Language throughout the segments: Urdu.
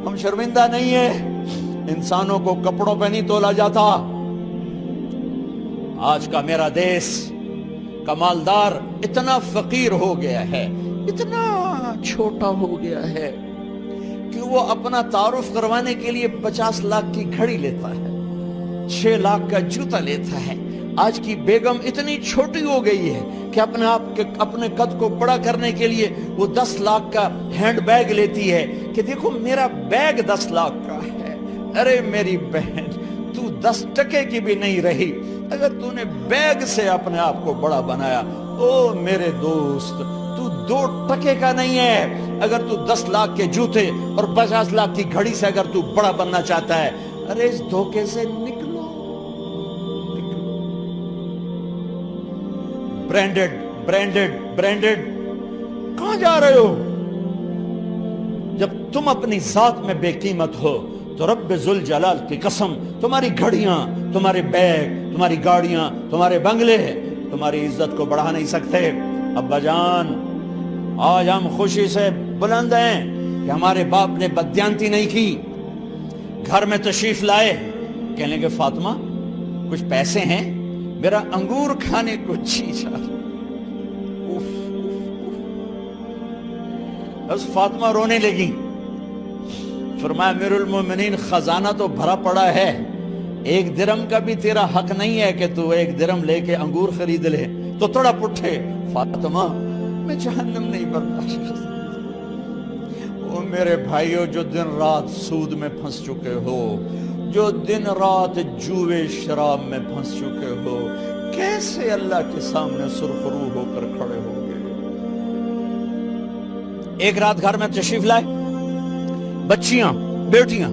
ہم شرمندہ نہیں ہیں، انسانوں کو کپڑوں پہ نہیں تولا جاتا۔ آج کا میرا دیس کا مالدار اتنا فقیر ہو گیا ہے، اتنا چھوٹا ہو گیا ہے کہ وہ اپنا تعارف کروانے کے لیے 50 لاکھ کی گھڑی لیتا ہے، 6 لاکھ کا جوتا لیتا ہے۔ آج کی بیگم اتنی چھوٹی ہو گئی ہے کہ اپنے قد کو بڑا کرنے کے لیے وہ 10 لاکھ کا ہینڈ بیگ لیتی ہے کہ دیکھو میرا بیگ 10 لاکھ کا ہے۔ ارے میری بہن، تو 10 ٹکے کی بھی نہیں رہی اگر تو نے بیگ سے اپنے آپ کو بڑا بنایا۔ او میرے دوست، تو 2 ٹکے کا نہیں ہے اگر تو 10 لاکھ کے جوتے اور 50 لاکھ کی گھڑی سے اگر تو بڑا بننا چاہتا ہے۔ ارے اس دھوکے سے نکلو۔ برینڈڈ برینڈڈ برینڈڈ، کہاں جا رہے ہو؟ جب تم اپنی ذات میں بے قیمت ہو تو رب ذوالجلال کی قسم، تمہاری گھڑیاں، تمہارے بیگ، تمہاری گاڑیاں، تمہارے بنگلے تمہاری عزت کو بڑھا نہیں سکتے۔ ابا جان، آج ہم خوشی سے بلند ہیں کہ ہمارے باپ نے بددیانتی نہیں کی۔ گھر میں تشریف لائے، کہنے لگے فاطمہ کچھ پیسے ہیں، میرا انگور کھانے کو جی چاہ رہا۔ بس فاطمہ رونے لگی۔ فرمایا امیر المومنین، خزانہ تو بھرا پڑا ہے، 1 درم کا بھی تیرا حق نہیں ہے کہ تو 1 درم لے کے انگور خرید لے۔ تو تڑپ اٹھے، فاطمہ میں جہنم نہیں برداشت کر سکتا۔ وہ میرے بھائیوں جو دن رات سود میں پھنس چکے ہو، جو دن رات جوئے شراب میں پھنس چکے ہو، کیسے اللہ کے سامنے سرخرو ہو کر کھڑے ہو گئے؟ ایک رات گھر میں تشریف لائے، بچیاں، بیٹیاں،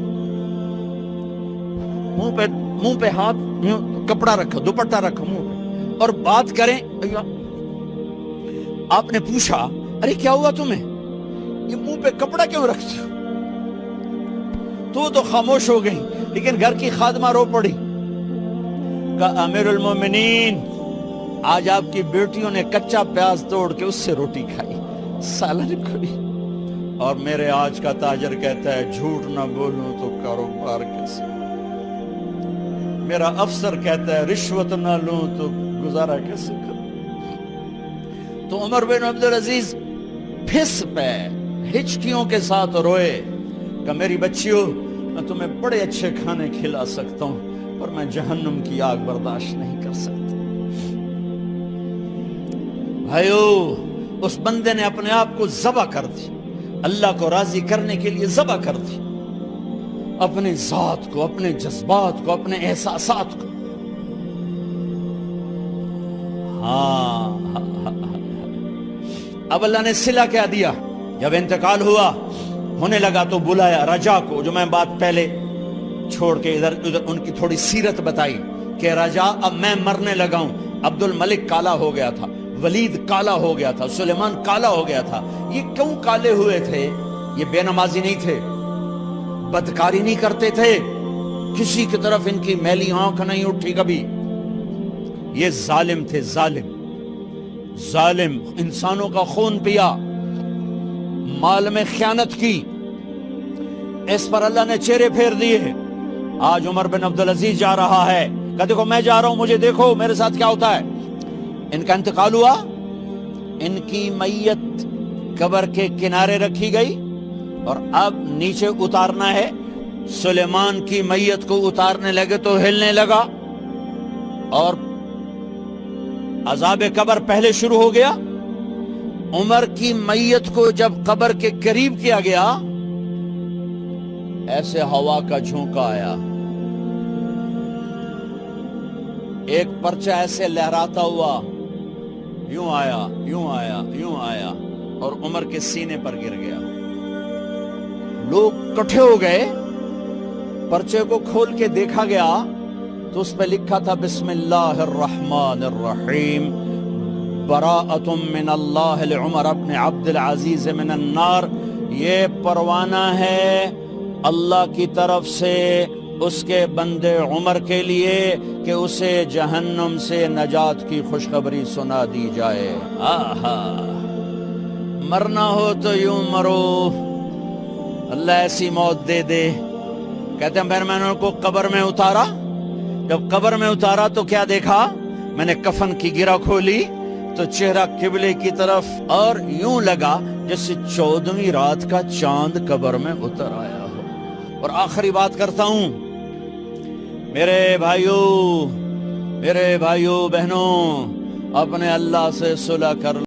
منہ پہ ہاتھ، کپڑا رکھا، دوپٹہ رکھا منہ پہ، اور بات کریں۔ آپ نے پوچھا ارے کیا ہوا تمہیں، یہ منہ پہ کپڑا کیوں رکھتے ہو؟ تو خاموش ہو گئی، لیکن گھر کی خادمہ رو پڑی۔ کہا امیر المومنین، آج آپ کی بیٹیوں نے کچا پیاز توڑ کے اس سے روٹی کھائی، سالن کھائی، اور میرے آج کا تاجر کہتا ہے جھوٹ نہ بولوں تو کاروبار کیسے، میرا افسر کہتا ہے رشوت نہ لوں تو گزارا کیسے کروں۔ تو عمر بن عبدالعزیز پھس پہ ہچکیوں کے ساتھ روئے کہ میری بچیوں، میں تمہیں بڑے اچھے کھانے کھلا سکتا ہوں پر میں جہنم کی آگ برداشت نہیں کر سکتا۔ بھائیو، اس بندے نے اپنے آپ کو ذبح کر دی، اللہ کو راضی کرنے کے لیے ذبح کر دی، اپنی ذات کو، اپنے جذبات کو، اپنے احساسات کو۔ اب اللہ نے صلہ کیا دیا؟ جب انتقال ہوا، ہونے لگا تو بلایا رجا کو، جو میں بات پہلے چھوڑ کے ادھر ان کی تھوڑی سیرت بتائی کہ رجا اب میں مرنے لگا ہوں۔ عبد الملک کالا ہو گیا تھا، ولید کالا ہو گیا تھا، سلیمان کالا ہو گیا تھا۔ یہ کیوں کالے ہوئے تھے؟ یہ بے نمازی نہیں تھے، بدکاری نہیں کرتے تھے، کسی کی طرف ان کی میلی آنکھ نہیں اٹھی کبھی۔ یہ ظالم تھے، ظالم ظالم، انسانوں کا خون پیا، مال میں خیانت کی، اس پر اللہ نے چہرے پھیر دیے۔ آج عمر بن عبدالعزیز جا رہا ہے کہ دیکھو میں جا رہا ہوں، مجھے دیکھو میرے ساتھ کیا ہوتا ہے۔ ان کا انتقال ہوا، ان کی میت قبر کے کنارے رکھی گئی، اور اب نیچے اتارنا ہے۔ سلیمان کی میت کو اتارنے لگے تو ہلنے لگا، اور عذاب قبر پہلے شروع ہو گیا۔ عمر کی میت کو جب قبر کے قریب کیا گیا، ایسے ہوا کا جھونکا آیا، ایک پرچہ ایسے لہراتا ہوا، یوں آیا، یوں آیا، یوں آیا، اور عمر کے سینے پر گر گیا۔ لوگ کٹھے ہو گئے، پرچے کو کھول کے دیکھا گیا تو اس پہ لکھا تھا بسم اللہ الرحمن الرحیم، براءۃ من اللہ لعمر بن عبد العزیز من النار۔ یہ پروانہ ہے اللہ کی طرف سے اس کے بندے عمر کے لیے کہ اسے جہنم سے نجات کی خوشخبری سنا دی جائے۔ آہا، مرنا ہو تو یوں مرو، اللہ ایسی موت دے دے. کہتے ہیں پھر میں نے ان کو قبر میں اتارا. جب قبر میں اتارا تو کیا دیکھا؟ میں نے کفن کی گرہ کھولی تو چہرہ قبلے کی طرف، اور یوں لگا جیسے 14ویں رات کا چاند قبر میں اتر آیا ہو. اور آخری بات کرتا ہوں، میرے بھائیوں بہنوں، اپنے اللہ سے صلح کر